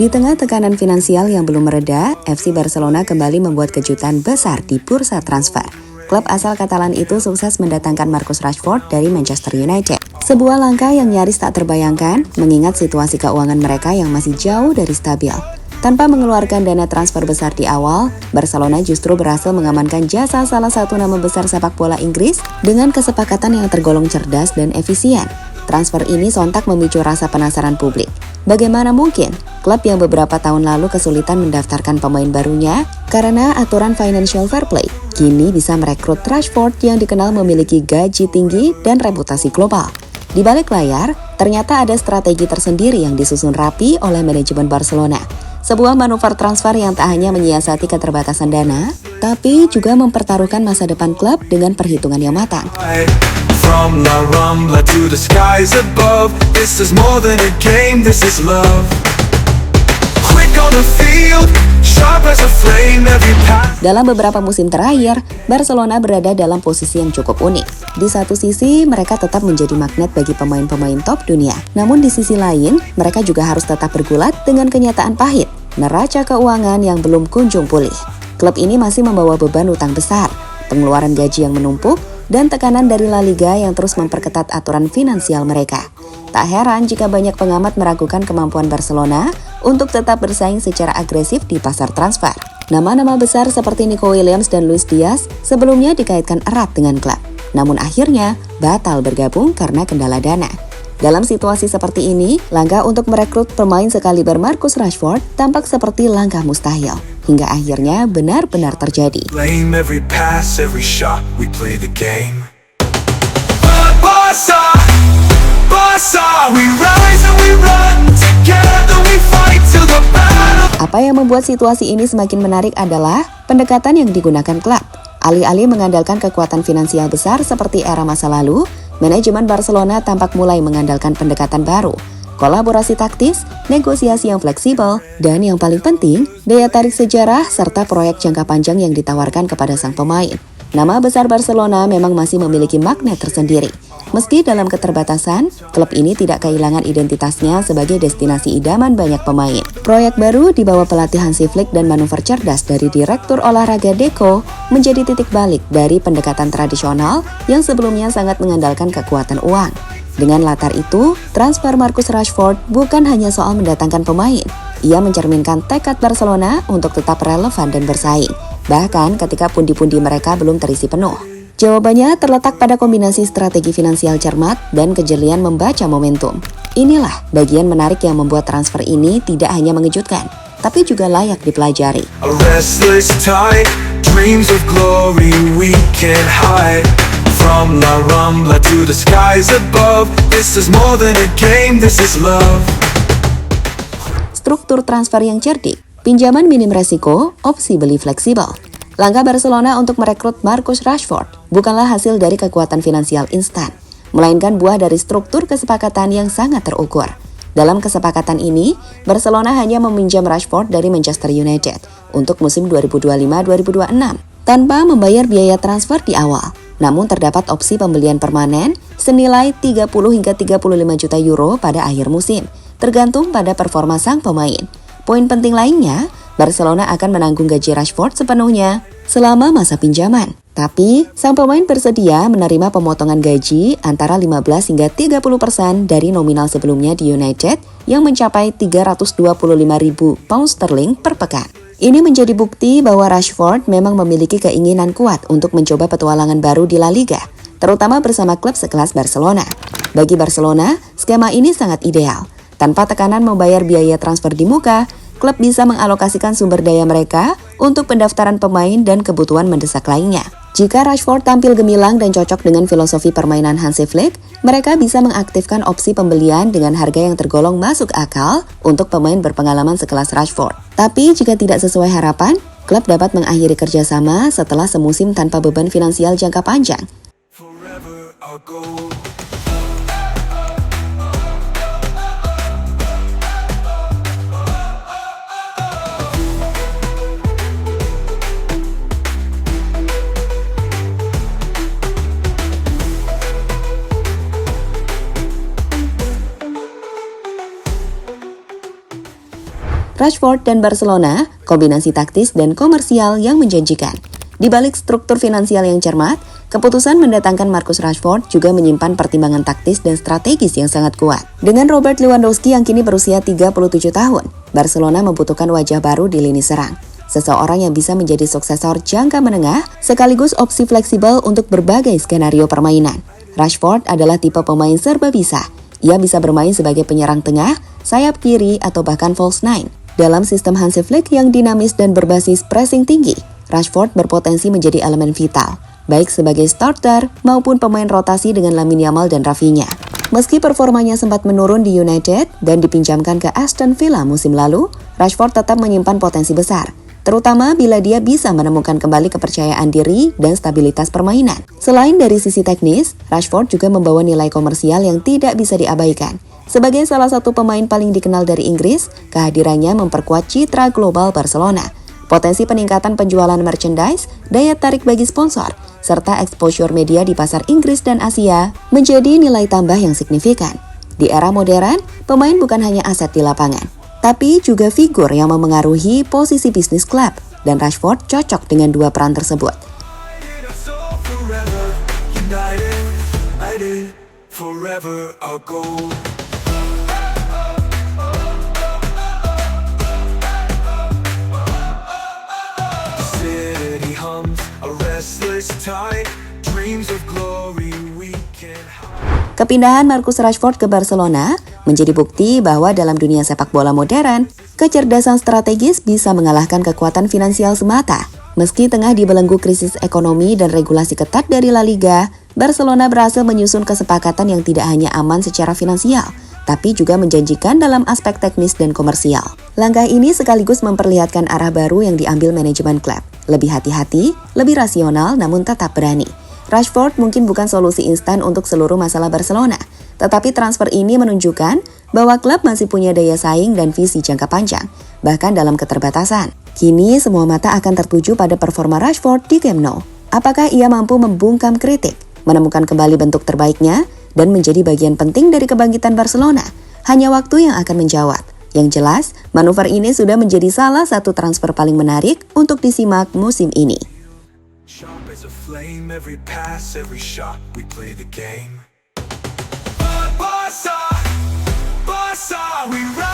Di tengah tekanan finansial yang belum mereda, FC Barcelona kembali membuat kejutan besar di bursa transfer. Klub asal Katalan itu sukses mendatangkan Marcus Rashford dari Manchester United. Sebuah langkah yang nyaris tak terbayangkan, mengingat situasi keuangan mereka yang masih jauh dari stabil. Tanpa mengeluarkan dana transfer besar di awal, Barcelona justru berhasil mengamankan jasa salah satu nama besar sepak bola Inggris dengan kesepakatan yang tergolong cerdas dan efisien. Transfer ini sontak memicu rasa penasaran publik. Bagaimana mungkin klub yang beberapa tahun lalu kesulitan mendaftarkan pemain barunya karena aturan financial fair play, kini bisa merekrut Rashford yang dikenal memiliki gaji tinggi dan reputasi global. Di balik layar, ternyata ada strategi tersendiri yang disusun rapi oleh manajemen Barcelona. Sebuah manuver transfer yang tak hanya menyiasati keterbatasan dana, tapi juga mempertaruhkan masa depan klub dengan perhitungan yang matang. From La Rambla to the skies above, this is more than a game, this is love. Quick on the field, sharp as a flame, every pass. Dalam beberapa musim terakhir, Barcelona berada dalam posisi yang cukup unik. Di satu sisi, mereka tetap menjadi magnet bagi pemain-pemain top dunia. Namun di sisi lain, mereka juga harus tetap bergulat dengan kenyataan pahit, neraca keuangan yang belum kunjung pulih. Klub ini masih membawa beban utang besar, pengeluaran gaji yang menumpuk, dan tekanan dari La Liga yang terus memperketat aturan finansial mereka. Tak heran jika banyak pengamat meragukan kemampuan Barcelona untuk tetap bersaing secara agresif di pasar transfer. Nama-nama besar seperti Nico Williams dan Luis Diaz sebelumnya dikaitkan erat dengan klub, namun akhirnya batal bergabung karena kendala dana. Dalam situasi seperti ini, langkah untuk merekrut pemain sekaliber Marcus Rashford tampak seperti langkah mustahil, hingga akhirnya benar-benar terjadi. Blame every pass, every shot, we play the game. Barca, we rise and we run, together we fight till the battle. Apa yang membuat situasi ini semakin menarik adalah pendekatan yang digunakan klub. Alih-alih mengandalkan kekuatan finansial besar seperti era masa lalu, manajemen Barcelona tampak mulai mengandalkan pendekatan baru, kolaborasi taktis, negosiasi yang fleksibel, dan yang paling penting, daya tarik sejarah serta proyek jangka panjang yang ditawarkan kepada sang pemain. Nama besar Barcelona memang masih memiliki magnet tersendiri. Meski dalam keterbatasan, klub ini tidak kehilangan identitasnya sebagai destinasi idaman banyak pemain. Proyek baru di bawah pelatih Hansi Flick dan manuver cerdas dari Direktur Olahraga Deco menjadi titik balik dari pendekatan tradisional yang sebelumnya sangat mengandalkan kekuatan uang. Dengan latar itu, transfer Marcus Rashford bukan hanya soal mendatangkan pemain. Ia mencerminkan tekad Barcelona untuk tetap relevan dan bersaing, bahkan ketika pundi-pundi mereka belum terisi penuh. Jawabannya terletak pada kombinasi strategi finansial cermat dan kejelian membaca momentum. Inilah bagian menarik yang membuat transfer ini tidak hanya mengejutkan, tapi juga layak dipelajari. A restless tide, dreams of glory we can't hide. From La Rambla to the skies above, this is more than a game, this is love. Struktur transfer yang cerdik, pinjaman minim resiko, opsi beli fleksibel. Langkah Barcelona untuk merekrut Marcus Rashford bukanlah hasil dari kekuatan finansial instan, melainkan buah dari struktur kesepakatan yang sangat terukur. Dalam kesepakatan ini, Barcelona hanya meminjam Rashford dari Manchester United untuk musim 2025-2026 tanpa membayar biaya transfer di awal. Namun terdapat opsi pembelian permanen senilai 30 hingga 35 juta euro pada akhir musim, tergantung pada performa sang pemain. Poin penting lainnya, Barcelona akan menanggung gaji Rashford sepenuhnya selama masa pinjaman. Tapi, sang pemain bersedia menerima pemotongan gaji antara 15 hingga 30% dari nominal sebelumnya di United yang mencapai 325.000 pound sterling per pekan. Ini menjadi bukti bahwa Rashford memang memiliki keinginan kuat untuk mencoba petualangan baru di La Liga, terutama bersama klub sekelas Barcelona. Bagi Barcelona, skema ini sangat ideal. Tanpa tekanan membayar biaya transfer di muka, klub bisa mengalokasikan sumber daya mereka untuk pendaftaran pemain dan kebutuhan mendesak lainnya. Jika Rashford tampil gemilang dan cocok dengan filosofi permainan Hansi Flick, mereka bisa mengaktifkan opsi pembelian dengan harga yang tergolong masuk akal untuk pemain berpengalaman sekelas Rashford. Tapi jika tidak sesuai harapan, klub dapat mengakhiri kerjasama setelah semusim tanpa beban finansial jangka panjang. Forever I'll go. Rashford dan Barcelona, kombinasi taktis dan komersial yang menjanjikan. Di balik struktur finansial yang cermat, keputusan mendatangkan Marcus Rashford juga menyimpan pertimbangan taktis dan strategis yang sangat kuat. Dengan Robert Lewandowski yang kini berusia 37 tahun, Barcelona membutuhkan wajah baru di lini serang. Seseorang yang bisa menjadi suksesor jangka menengah, sekaligus opsi fleksibel untuk berbagai skenario permainan. Rashford adalah tipe pemain serba bisa. Ia bisa bermain sebagai penyerang tengah, sayap kiri, atau bahkan false nine. Dalam sistem Hansi Flick yang dinamis dan berbasis pressing tinggi, Rashford berpotensi menjadi elemen vital, baik sebagai starter maupun pemain rotasi dengan Lamine Yamal dan Rafinha. Meski performanya sempat menurun di United dan dipinjamkan ke Aston Villa musim lalu, Rashford tetap menyimpan potensi besar, terutama bila dia bisa menemukan kembali kepercayaan diri dan stabilitas permainan. Selain dari sisi teknis, Rashford juga membawa nilai komersial yang tidak bisa diabaikan. Sebagai salah satu pemain paling dikenal dari Inggris, kehadirannya memperkuat citra global Barcelona. Potensi peningkatan penjualan merchandise, daya tarik bagi sponsor, serta exposure media di pasar Inggris dan Asia menjadi nilai tambah yang signifikan. Di era modern, pemain bukan hanya aset di lapangan, tapi juga figur yang memengaruhi posisi bisnis klub, dan Rashford cocok dengan dua peran tersebut. Kepindahan Marcus Rashford ke Barcelona menjadi bukti bahwa dalam dunia sepak bola modern, kecerdasan strategis bisa mengalahkan kekuatan finansial semata. Meski tengah dibelenggu krisis ekonomi dan regulasi ketat dari La Liga, Barcelona berhasil menyusun kesepakatan yang tidak hanya aman secara finansial, tapi juga menjanjikan dalam aspek teknis dan komersial. Langkah ini sekaligus memperlihatkan arah baru yang diambil manajemen klub. Lebih hati-hati, lebih rasional, namun tetap berani. Rashford mungkin bukan solusi instan untuk seluruh masalah Barcelona, tetapi transfer ini menunjukkan bahwa klub masih punya daya saing dan visi jangka panjang, bahkan dalam keterbatasan. Kini semua mata akan tertuju pada performa Rashford di Camp Nou. Apakah ia mampu membungkam kritik, menemukan kembali bentuk terbaiknya, dan menjadi bagian penting dari kebangkitan Barcelona? Hanya waktu yang akan menjawab. Yang jelas, manuver ini sudah menjadi salah satu transfer paling menarik untuk disimak musim ini. Sharp as a flame, every pass, every shot, we play the game. Barca, we ride.